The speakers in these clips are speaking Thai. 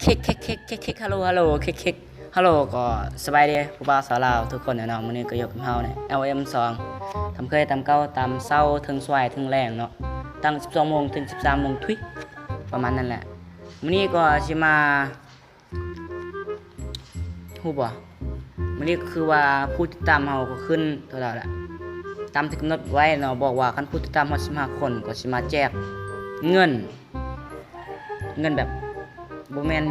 เค้กฮัลโหลฮัลโหลก็สบายดีผู้บ่าวสาวลาวทุกคนเนาะมื้อนี้ก็อยู่กับเฮาเนี่ย LM2 ทำเคยตามเก่าตามเช้าถึงสายถึงแรงเนาะตั้ง 12 โมงถึง 13 โมงทุยประมาณนั้นแหละมื้อนี้ก็สิมาฮู้บ่มื้อนี้ก็คือว่าผู้ติดตามเฮาก็ขึ้นเท่าไหร่ละตามที่กำหนดไว้เนาะบอกว่าคันผู้ติดตามเฮา15คนก็สิมาแจกเงินแบบบ่แม่น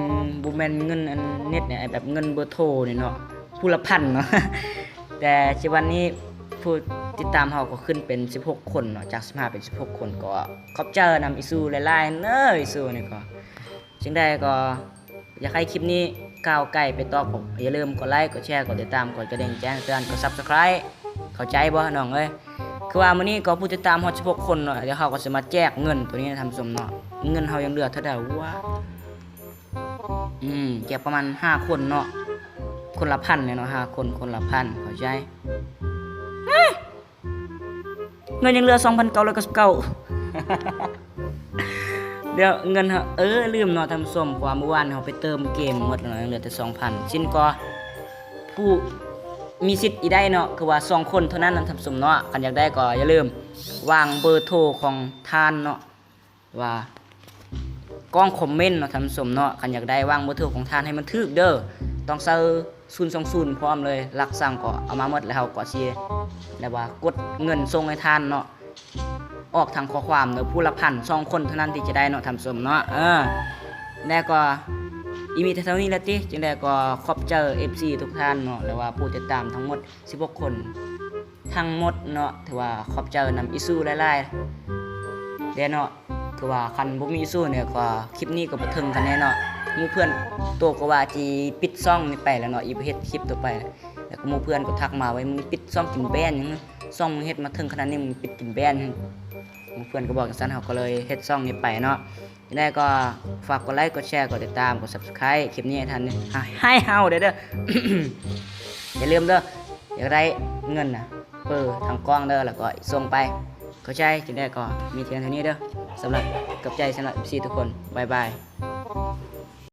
เงินอันเน็ตเนี่ยแบบเงินเบอร์โทรนี่เนาะผู้ละพันเนาะ แต่ชีวันนี้ผู้ติดตามเฮาก็ขึ้นเป็น16คนเนาะจาก15เป็น16คนก็ขอบเจอนำอิซูหลายๆเน้ออิซูนี่ก็จึงได้ก็อยากให้คลิปนี้ก้าวไกลไปต่อผมอย่าลืมกดไลค์กดแชร์กดติดตามกดกระดิ่งแจ้งเตือนกด Subscribe เข้าใจบ่น้องเอ้ยคือว่ามื้อนี้ก็ผู้ติดตามฮอด16คนเนาะเดี๋ยวเฮาก็สิมาแจกเงินตัวนี้ทำสมเนาะเงินเฮายังเหลือเท่าใดวะแจกประมาณ5คนเนาะคนละพันเนี่ยเนาะ5คนคนละพันเข้าใจเงินยังเหลือ 2,999 เดี๋ยวเงินลืมเนาะทำส้มกว่าเมื่อวานเฮาไปเติมเกมหมดแล้วเหลือแต่ 2,000 ชิ้นก็ผู้มีสิทธิ์อีได้เนาะคือว่า2คนเท่านั้นทำส้มเนาะคันอยากได้ก็อย่าลืมวางเบอร์โทรของท่านเนาะว่ากล้องคอมเมนต์เนาะทำส้มเนาะคันอยากได้วางเบอร์โทรของท่านให้มันถูกเด้อต้องเซอร์020พร้อมเลยหลักสั่งก็เอามาหมดแล้วเฮาก็สิแล้วว่ากดเงินส่งให้ท่านเนาะออกทางข้อความเนาะผู้ละพัน2คนเท่านั้นที่จะได้เนาะทำสมเนาะแล้วก็อีมีเท่านี้แหละติจึงได้ก็ขอบเจอ FC ทุกท่านเนาะแล้วว่าผู้ติดตามทั้งหมด16คนทั้งหมดเนาะถือว่าขอบเจอนำอิซูหลายๆเด้เนาะคือว่าคันบ่มีอิซูเนี่ยก็คลิปนี้ก็บ่ถึงกันแน่เนาะหมู่เพื่อนตัวก็ว่าสิปิดช่องนี่ไปแล้วเนาะอีบ่เฮ็ดคลิปต่อไปแล้วก็หมู่เพื่อนก็ทักมาไว้มึงปิดช่องกินแบนหยังช่องมึงเฮ็ดมาถึงขนาดนี้มึงปิดกินแบนเพื่อนก็บอกจังซั่นเฮาก็เลยเฮ็ดช่องนี้ไปเนาะได้ก็ฝากกดไลค์กดแชร์กดติดตามกด Subscribe คลิปนี้ให้ทันให้เฮาเด้อ อย่าลืมเด้ออยากได้เงินน่ะทางกล้องเด้อแล้วก็ส่งไปเข้าใจจึงได้ก็มีเพียงเท่านี้เด้อสำหรับกับใจสำหรับ FC ทุกคนบ๊ายบาย